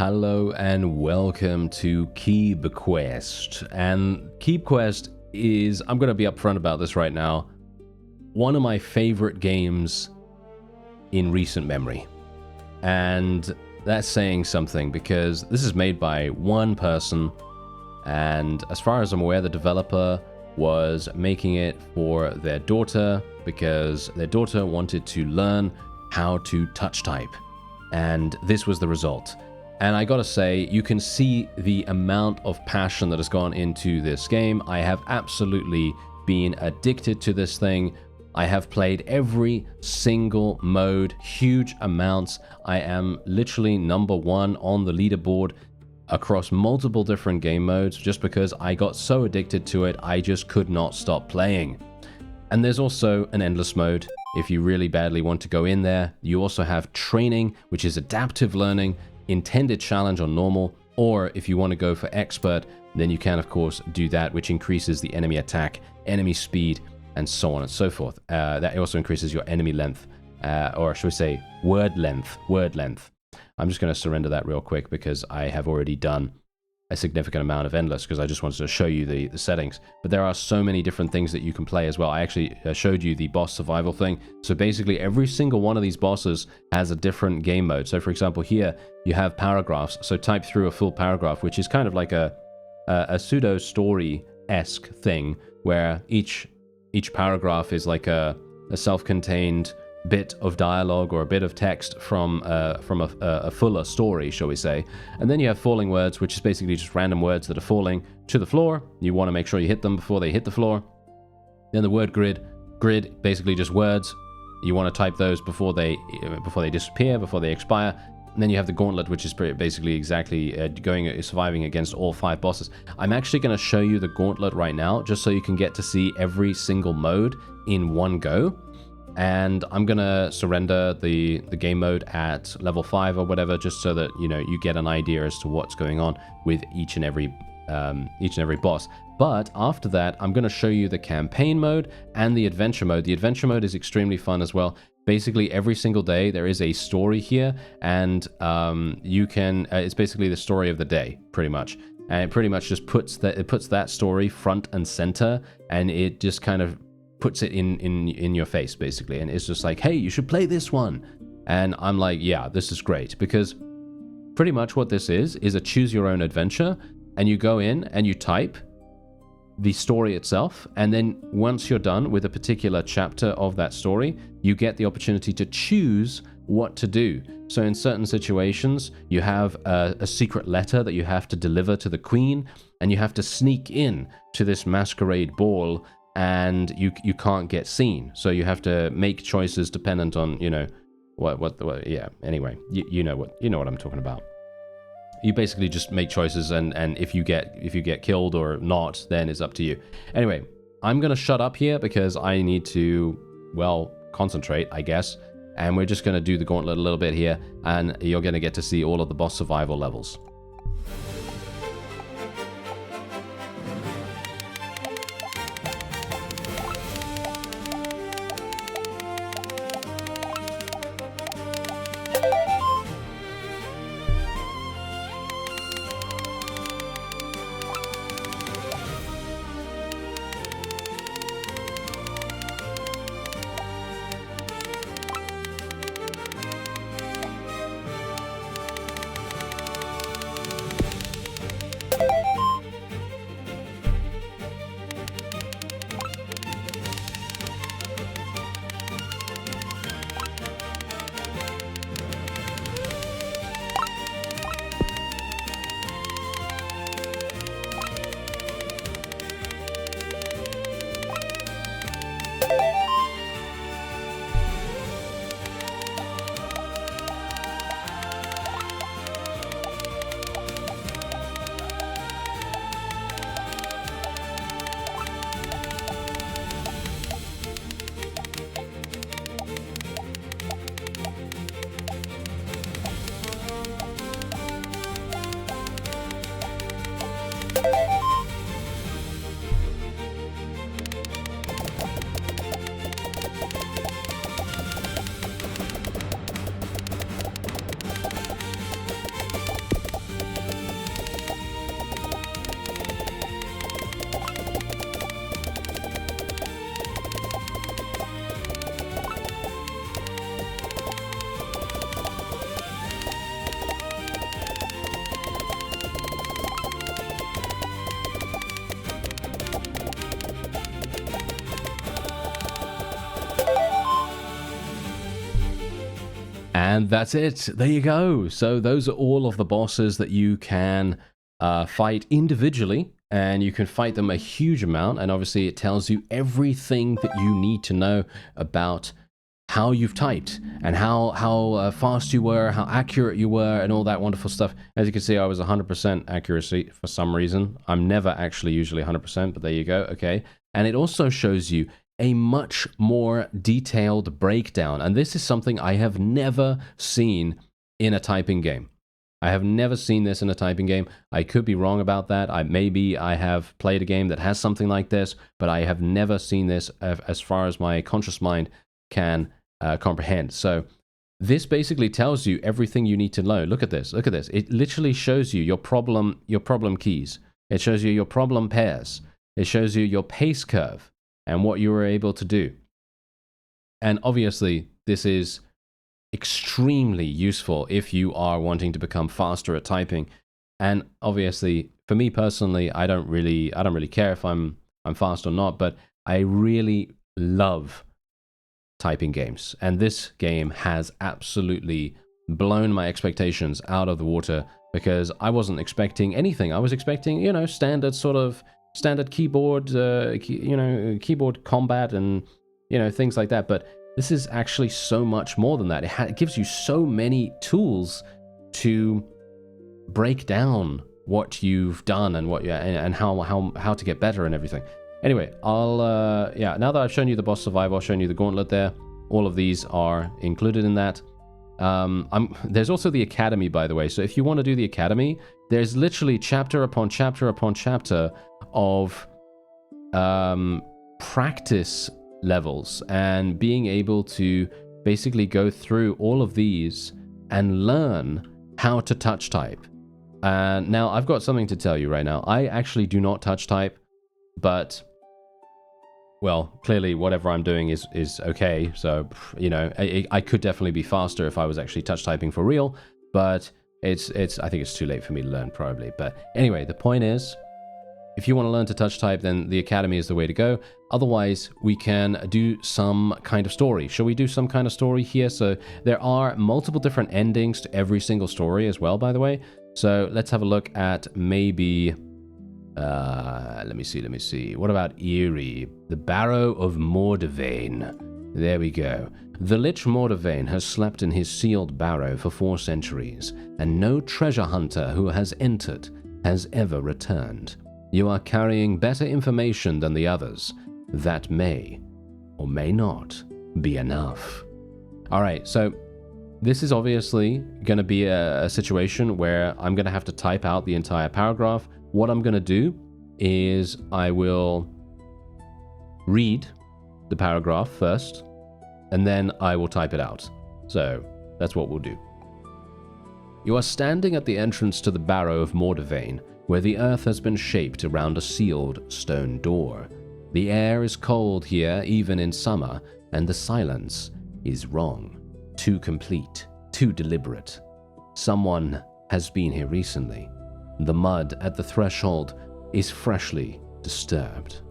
Hello and welcome to Keeb Quest. And Keeb Quest is, I'm going to be upfront about this right now, one of my favorite games in recent memory. And that's saying something because this is made by one person, and as far as I'm aware, the developer was making it for their daughter because their daughter wanted to learn how to touch type. And this was the result. And I gotta say, you can see the amount of passion that has gone into this game. I have absolutely been addicted to this thing. I have played every single mode, huge amounts. I am literally number one on the leaderboard across multiple different game modes just because I got so addicted to it, I just could not stop playing. And there's also an endless mode if you really badly want to go in there. You also have training, which is adaptive learning, intended challenge on normal, or if you want to go for expert, then you can of course do that, which increases the enemy attack, enemy speed, and so on and so forth. That also increases your enemy length, or should we say word length. I'm just going to surrender that real quick because I have already done a significant amount of endless because I just wanted to show you the settings. But there are so many different things that you can play as well. I actually showed you the boss survival thing. So basically every single one of these bosses has a different game mode. So for example, here you have paragraphs. So type through a full paragraph, which is kind of like a pseudo story-esque thing where each paragraph is like a self-contained bit of dialogue or a bit of text from a fuller story, shall we say. And then you have falling words, which is basically just random words that are falling to the floor. You want to make sure you hit them before they hit the floor. Then the word grid basically just words. You want to type those before they disappear, before they expire. And then you have the gauntlet, which is basically exactly surviving against all 5 bosses. I'm actually going to show you the gauntlet right now, just so you can get to see every single mode in one go. And I'm gonna surrender the game mode at level 5 or whatever, just so that you get an idea as to what's going on with each and every boss. But after that, I'm gonna show you the campaign mode and the adventure mode. The adventure mode is extremely fun as well. Basically, every single day there is a story here, and you can. It's basically the story of the day, pretty much. And it pretty much just puts that story front and center, and it just kind of puts it in your face, basically. And it's just like, hey, you should play this one. And I'm like, yeah, this is great, because pretty much what this is a choose your own adventure, and you go in and you type the story itself, and then once you're done with a particular chapter of that story, you get the opportunity to choose what to do. So in certain situations, you have a secret letter that you have to deliver to the queen, and you have to sneak in to this masquerade ball, and you can't get seen, so you have to make choices dependent on what yeah, anyway, you know what I'm talking about. You basically just make choices, and if you get killed or not, then it's up to you. Anyway, I'm gonna shut up here because I need to, well, concentrate, I guess, and we're just gonna do the gauntlet a little bit here, and you're gonna get to see all of the boss survival levels. And that's it. There you go. So those are all of the bosses that you can fight individually, and you can fight them a huge amount. And obviously it tells you everything that you need to know about how you've typed and how fast you were, how accurate you were, and all that wonderful stuff. As you can see, I was 100% accuracy for some reason. I'm never actually usually 100%, but there you go. Okay. And it also shows you a much more detailed breakdown. And this is something I have never seen in a typing game. I have never seen this in a typing game. I could be wrong about that. Maybe I have played a game that has something like this, but I have never seen this as far as my conscious mind can comprehend. So this basically tells you everything you need to know. Look at this. Look at this. It literally shows you your problem keys. It shows you your problem pairs. It shows you your pace curve and what you were able to do. And obviously, this is extremely useful if you are wanting to become faster at typing. And obviously, for me personally, I don't really care if I'm fast or not, but I really love typing games. And this game has absolutely blown my expectations out of the water, because I wasn't expecting anything. I was expecting, you know, standard keyboard, keyboard combat and, you know, things like that. But this is actually so much more than that. It gives you so many tools to break down what you've done and and how to get better and everything. Anyway, now that I've shown you the boss survival, I've shown you the gauntlet there. All of these are included in that. There's also the academy, by the way. So if you want to do the academy, there's literally chapter upon chapter upon chapter of practice levels and being able to basically go through all of these and learn how to touch type. Now, I've got something to tell you right now. I actually do not touch type, but, well, clearly whatever I'm doing is okay. So, you know, I could definitely be faster if I was actually touch typing for real, but I think it's too late for me to learn probably. But anyway, the point is, if you want to learn to touch type, then the academy is the way to go. Otherwise, we can do some kind of story. Shall we do some kind of story here? So there are multiple different endings to every single story as well, by the way. So let's have a look at maybe, let me see. What about Eerie? The Barrow of Mordevane. There we go. The Lich Mordevane has slept in his sealed barrow for 4 centuries, and no treasure hunter who has entered has ever returned. You are carrying better information than the others. That may or may not be enough. All right, so this is obviously going to be a situation where I'm going to have to type out the entire paragraph. What I'm going to do is I will read the paragraph first, and then I will type it out. So that's what we'll do. You are standing at the entrance to the Barrow of Mordevane, where the earth has been shaped around a sealed stone door. The air is cold here even in summer, and the silence is wrong. Too complete, too deliberate. Someone has been here recently. The mud at the threshold is freshly disturbed.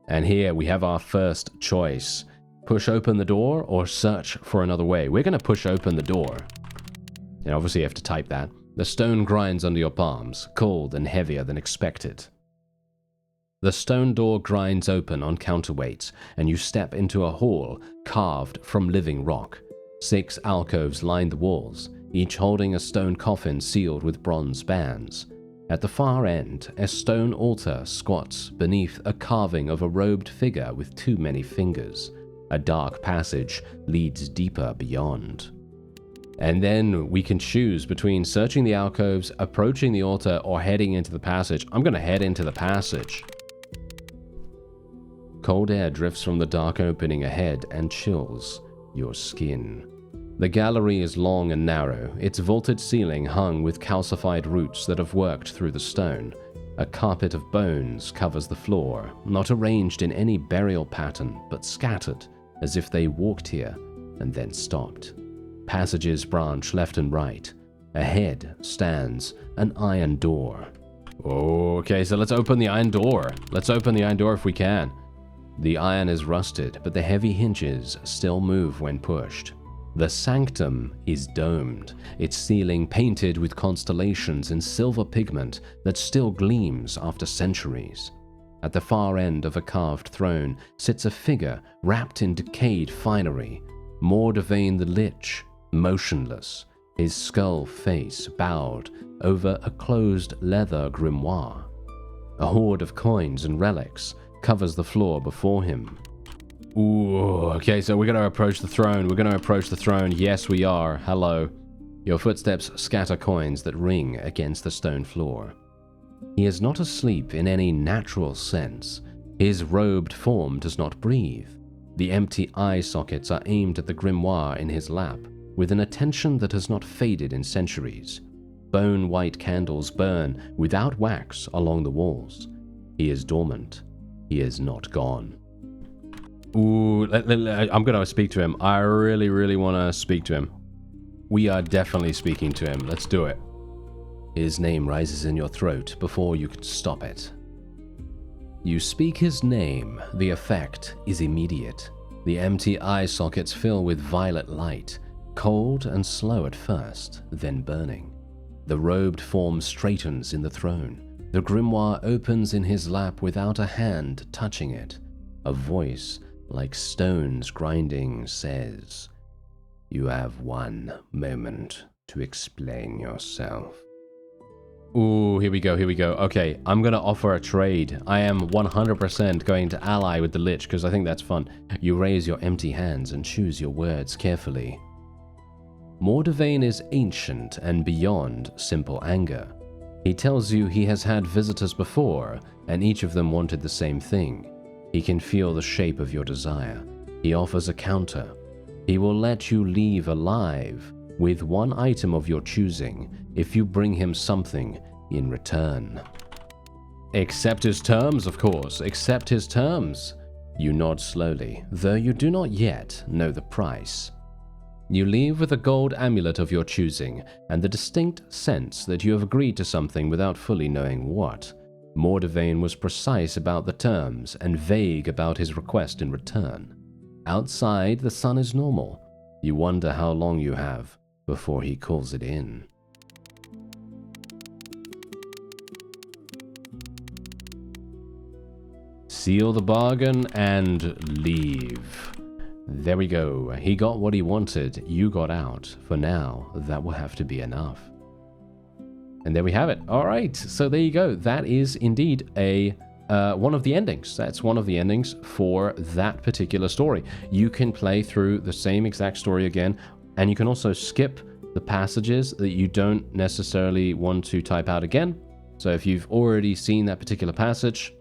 And here we have our first choice. Push open the door or search for another way. We're going to push open the door. And obviously you have to type that. The stone grinds under your palms, cold and heavier than expected. The stone door grinds open on counterweights, and you step into a hall carved from living rock. 6 alcoves line the walls, each holding a stone coffin sealed with bronze bands. At the far end, a stone altar squats beneath a carving of a robed figure with too many fingers. A dark passage leads deeper beyond. And then we can choose between searching the alcoves, approaching the altar, or heading into the passage. I'm going to head into the passage. Cold air drifts from the dark opening ahead and chills your skin. The gallery is long and narrow, its vaulted ceiling hung with calcified roots that have worked through the stone. A carpet of bones covers the floor, not arranged in any burial pattern, but scattered as if they walked here and then stopped. Passages branch left and right. Ahead stands an iron door. Okay, so let's open the iron door. Let's open the iron door if we can. The iron is rusted, but the heavy hinges still move when pushed. The sanctum is domed, its ceiling painted with constellations in silver pigment that still gleams after centuries. At the far end of a carved throne sits a figure wrapped in decayed finery, Mordevain the Lich, motionless, his skull face bowed over a closed leather grimoire. A hoard of coins and relics covers the floor before him. Ooh, okay, so we're going to approach the throne. We're going to approach the throne. Yes, we are. Hello. Your footsteps scatter coins that ring against the stone floor. He is not asleep in any natural sense. His robed form does not breathe. The empty eye sockets are aimed at the grimoire in his lap, with an attention that has not faded in centuries. Bone-white candles burn without wax along the walls. He is dormant. He is not gone. Ooh, I'm going to speak to him. I really, really want to speak to him. We are definitely speaking to him. Let's do it. His name rises in your throat before you can stop it. You speak his name. The effect is immediate. The empty eye sockets fill with violet light, cold and slow at first, then burning. The robed form straightens in the throne. The grimoire opens in his lap without a hand touching it. A voice, like stones grinding, says, "You have 1 moment to explain yourself." Ooh, here we go, here we go. Okay, I'm gonna offer a trade. I am 100% going to ally with the Lich, because I think that's fun. You raise your empty hands and choose your words carefully. Mordevain is ancient and beyond simple anger. He tells you he has had visitors before, and each of them wanted the same thing. He can feel the shape of your desire. He offers a counter. He will let you leave alive with 1 item of your choosing if you bring him something in return. Accept his terms, of course. Accept his terms. You nod slowly, though you do not yet know the price. You leave with a gold amulet of your choosing and the distinct sense that you have agreed to something without fully knowing what. Mordevain was precise about the terms and vague about his request in return. Outside, the sun is normal. You wonder how long you have before he calls it in. Seal the bargain and leave. There we go. He got what he wanted. You got out. For now, that will have to be enough. And there we have it. All right, so there you go. That is indeed one of the endings. That's one of the endings for that particular story. You can play through the same exact story again, and you can also skip the passages that you don't necessarily want to type out again. So if you've already seen that particular passage,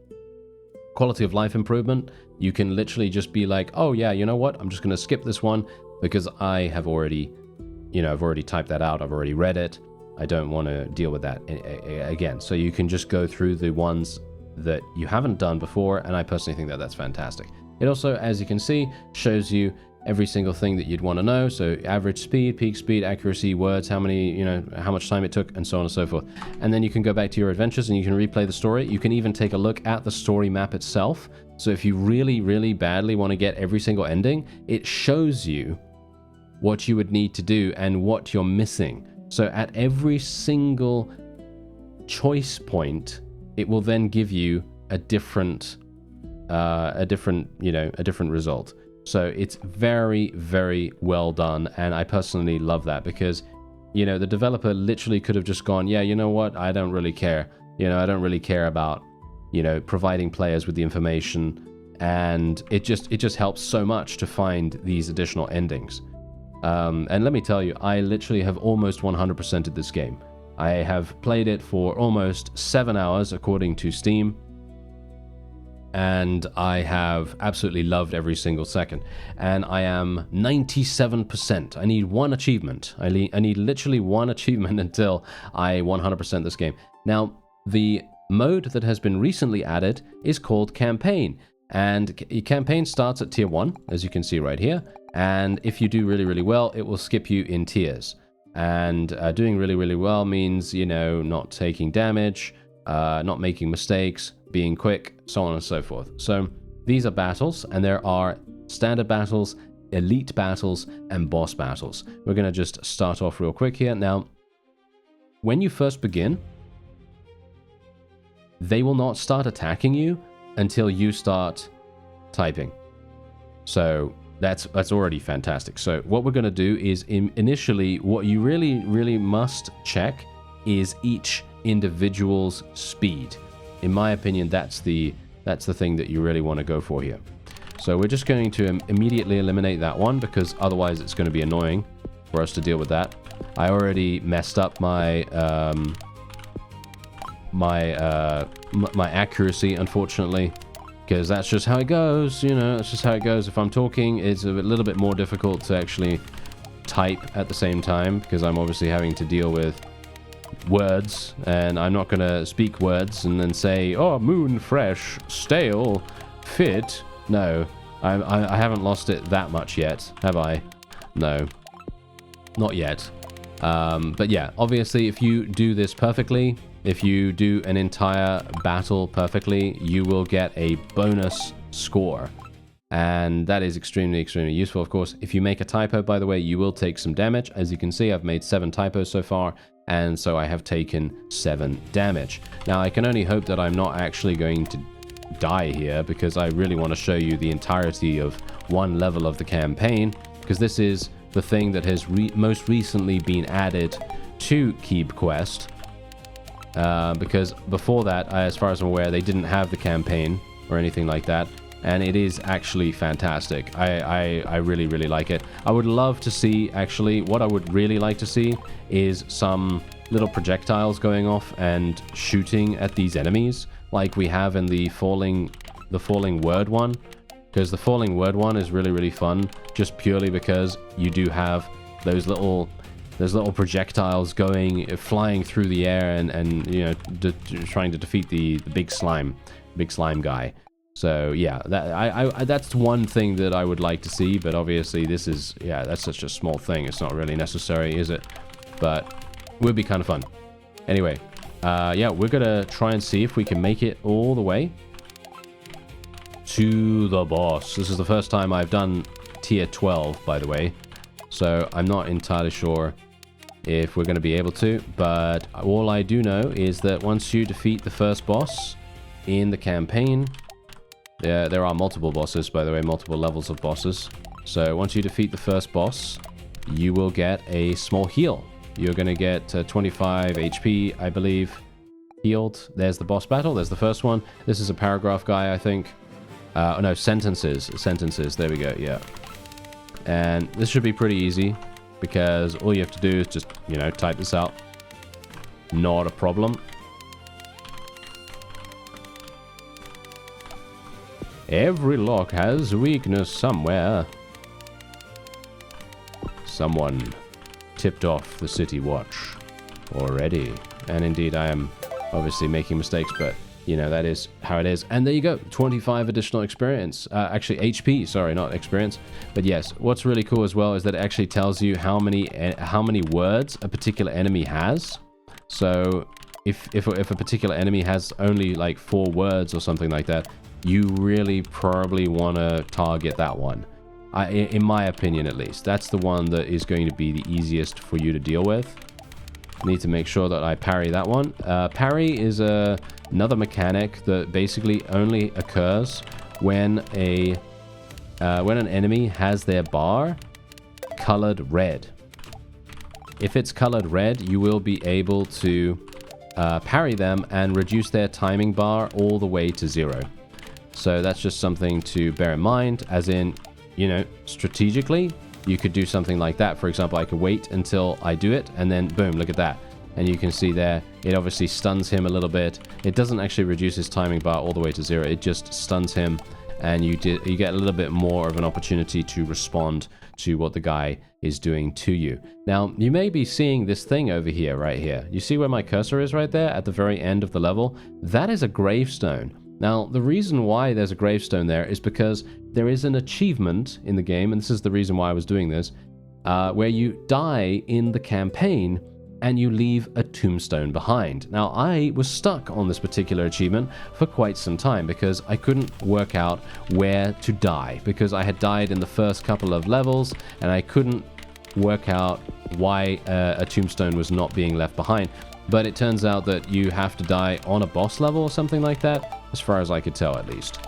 quality of life improvement, you can literally just be like, oh yeah, you know what? I'm just going to skip this one because I have already, I've already typed that out. I've already read it. I don't want to deal with that again. So you can just go through the ones that you haven't done before, and I personally think that that's fantastic. It also, as you can see, shows you every single thing that you'd want to know. So average speed, peak speed, accuracy, words, how much time it took, and so on and so forth. And then you can go back to your adventures and you can replay the story. You can even take a look at the story map itself. So if you really, really badly want to get every single ending, it shows you what you would need to do and what you're missing. So at every single choice point, it will then give you a different result. So it's very, very well done, and I personally love that because, the developer literally could have just gone, yeah, you know what, I don't really care. I don't really care about, providing players with the information, and it just helps so much to find these additional endings. And let me tell you, I literally have almost 100%ed this game. I have played it for almost 7 hours according to Steam. and I have absolutely loved every single second. And I am 97%. I need one achievement. I need literally one achievement until I 100% this game. Now, the mode that has been recently added is called Campaign. And Campaign starts at tier 1, as you can see right here. And if you do really, really well, it will skip you in tiers. And doing really, really well means, you know, not taking damage, not making mistakes, being quick, so on and so forth. So these are battles, and there are standard battles, elite battles, and boss battles. We're going to just start off real quick here. Now, when you first begin, they will not start attacking you until you start typing. So that's already fantastic. So what we're going to do is initially, what you really must check is each individual's speed. In my opinion, that's the thing that you really want to go for here. So we're just going to immediately eliminate that one, because otherwise it's going to be annoying for us to deal with that. I already messed up my my accuracy, unfortunately, because that's just how it goes. You know, that's just how it goes. If I'm talking, it's a little bit more difficult to actually type at the same time, because I'm obviously having to deal with words, and I'm not going to speak words and then say, oh, moon fresh, stale, fit. No, I haven't lost it that much yet, have I? No, not yet. But yeah, obviously, if you do this perfectly, if you do an entire battle perfectly, you will get a bonus score. And that is extremely, extremely useful, of course. If you make a typo, by the way, you will take some damage. As you can see, I've made 7 typos so far, and so I have taken 7 damage. Now, I can only hope that I'm not actually going to die here, because I really want to show you the entirety of one level of the campaign, because this is the thing that has most recently been added to Keeb Quest. Because before that, as far as I'm aware, they didn't have the campaign or anything like that. And it is actually fantastic. I really, really like it. I would love to see, actually, what I would really like to see is some little projectiles going off and shooting at these enemies, like we have in the Falling Word one. Because the Falling Word one is really, really fun, just purely because you do have those little projectiles flying through the air and you know, trying to defeat the big slime guy. So yeah, that's one thing that I would like to see, but obviously this is, yeah, that's such a small thing. It's not really necessary, is it? But it would be kind of fun. Anyway, yeah, we're gonna try and see if we can make it all the way to the boss. This is the first time I've done tier 12, by the way. So I'm not entirely sure if we're going to be able to, but all I do know is that once you defeat the first boss in the campaign, there are multiple bosses, by the way, multiple levels of bosses. So once you defeat the first boss, you will get a small heal. You're going to get 25 HP, I believe, healed. There's the boss battle. There's the first one. This is a paragraph guy, I think. Oh, no, sentences. There we go, yeah. And this should be pretty easy, because all you have to do is just, you know, type this out. Not a problem. Every lock has weakness somewhere. Someone tipped off the city watch already. And indeed, I am obviously making mistakes, but, you know, that is how it is. And there you go, 25 additional experience. Actually, HP, sorry, not experience. But yes, what's really cool as well is that it actually tells you how many words a particular enemy has. So if a particular enemy has only like 4 words or something like that, you really probably want to target that one. In my opinion, at least. That's the one that is going to be the easiest for you to deal with. Need to make sure that I parry that one. Parry is another mechanic that basically only occurs when an enemy has their bar colored red. If it's colored red, you will be able to parry them and reduce their timing bar all the way to 0. So that's just something to bear in mind, as in, you know, strategically, you could do something like that. For example, I could wait until I do it, and then boom, look at that. And you can see there, it obviously stuns him a little bit. It doesn't actually reduce his timing bar all the way to 0. It just stuns him, and you get a little bit more of an opportunity to respond to what the guy is doing to you. Now, you may be seeing this thing over here, right here. You see where my cursor is right there at the very end of the level? That is a gravestone. Now, the reason why there's a gravestone there is because there is an achievement in the game, and this is the reason why I was doing this, where you die in the campaign and you leave a tombstone behind. Now, I was stuck on this particular achievement for quite some time because I couldn't work out where to die, because I had died in the first couple of levels and I couldn't work out why a tombstone was not being left behind. But it turns out that you have to die on a boss level or something like that, as far as I could tell at least.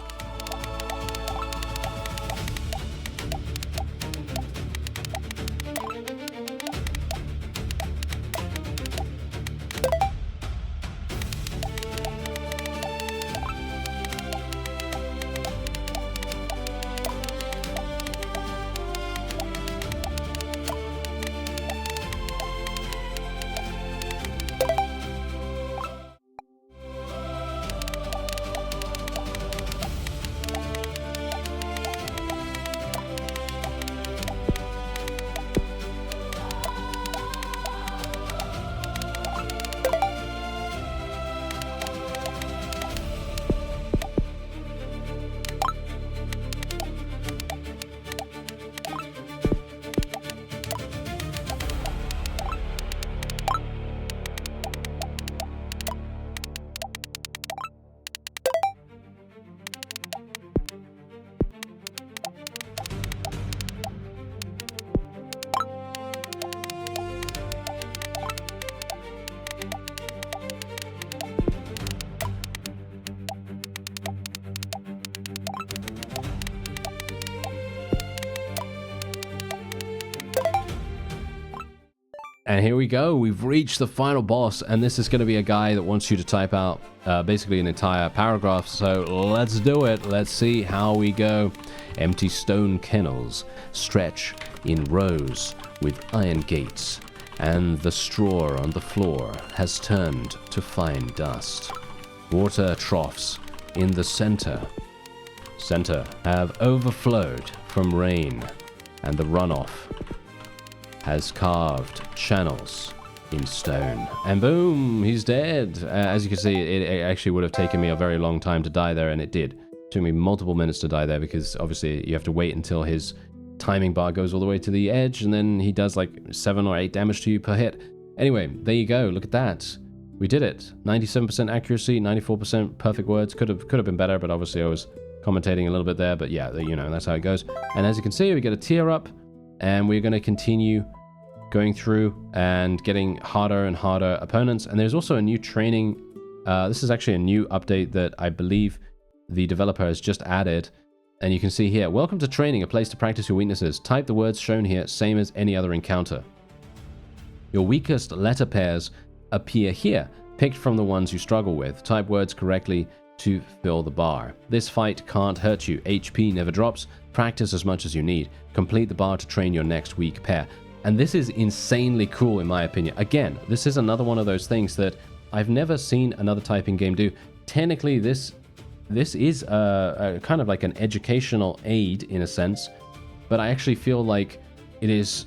And here we go, we've reached the final boss, and this is going to be a guy that wants you to type out basically an entire paragraph, so let's do it. Let's see how we go. Empty stone kennels stretch in rows with iron gates, and the straw on the floor has turned to fine dust. Water troughs in the center have overflowed from rain, and the runoff has carved channels in stone. And boom, he's dead. As you can see, it actually would have taken me a very long time to die there, and it did. It took me multiple minutes to die there because obviously you have to wait until his timing bar goes all the way to the edge, and then he does like 7 or 8 damage to you per hit. Anyway, there you go. Look at that. We did it. 97% accuracy, 94% perfect words. Could have been better, but obviously I was commentating a little bit there. But yeah, you know, that's how it goes. And as you can see, we get a tier up, and we're going to continue going through and getting harder and harder opponents. And there's also a new training. This is actually a new update that I believe the developer has just added. And you can see here, welcome to training, a place to practice your weaknesses. Type the words shown here, same as any other encounter. Your weakest letter pairs appear here, picked from the ones you struggle with. Type words correctly to fill the bar. This fight can't hurt you. HP never drops. Practice as much as you need. Complete the bar to train your next weak pair. And this is insanely cool in my opinion. Again, this is another one of those things that I've never seen another typing game do. Technically, this is a kind of like an educational aid in a sense, but I actually feel like it is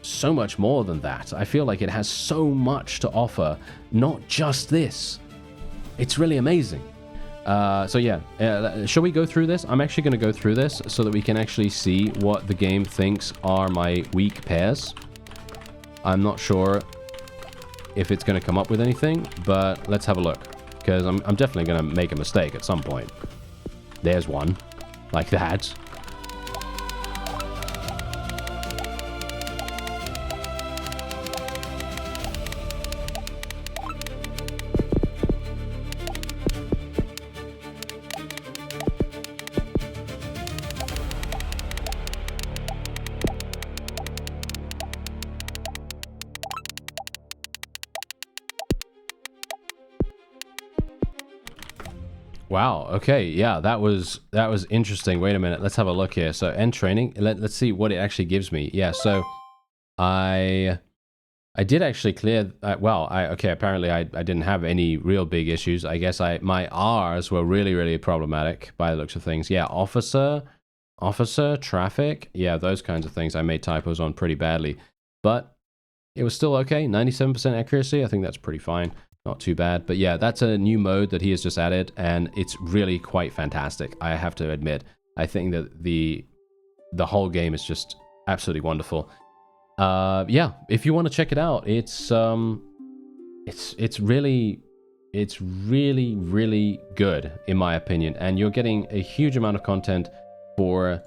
so much more than that. I feel like it has so much to offer, not just this. It's really amazing. So yeah, shall we go through this? I'm actually going to go through this so that we can actually see what the game thinks are my weak pairs. I'm not sure if it's going to come up with anything, but let's have a look, because I'm definitely going to make a mistake at some point. There's one, like that. Wow, okay, yeah, that was interesting. Wait a minute, let's have a look here. So end training, let's see what it actually gives me. Yeah, so I I did actually clear. Well, okay. Apparently, I didn't have any real big issues. I guess my R's were really problematic by the looks of things. Yeah, officer, traffic. Yeah, those kinds of things. I made typos on pretty badly, but it was still okay. 97% accuracy. I think that's pretty fine. Not too bad. But yeah, that's a new mode that he has just added, and it's really quite fantastic. I have to admit. I think that the whole game is just absolutely wonderful. Yeah, if you want to check it out, it's really good in my opinion, and you're getting a huge amount of content for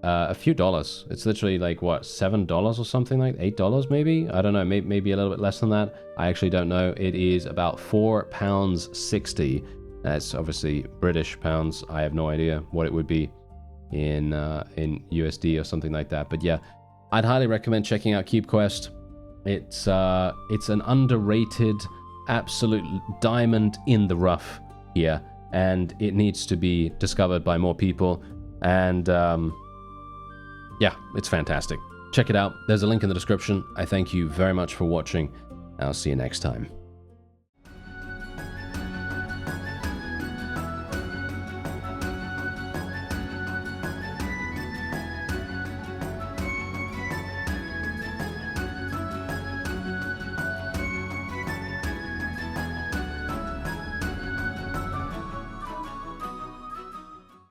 a few dollars. It's literally like what, $7 or something, like $8 maybe. I don't know, maybe a little bit less than that. I actually don't know. It is about £4.60. That's obviously British pounds. I have no idea what it would be in USD or something like that. But yeah, I'd highly recommend checking out Keeb Quest. It's an underrated, absolute diamond in the rough here, and it needs to be discovered by more people. And yeah, it's fantastic. Check it out. There's a link in the description. I thank you very much for watching. I'll see you next time.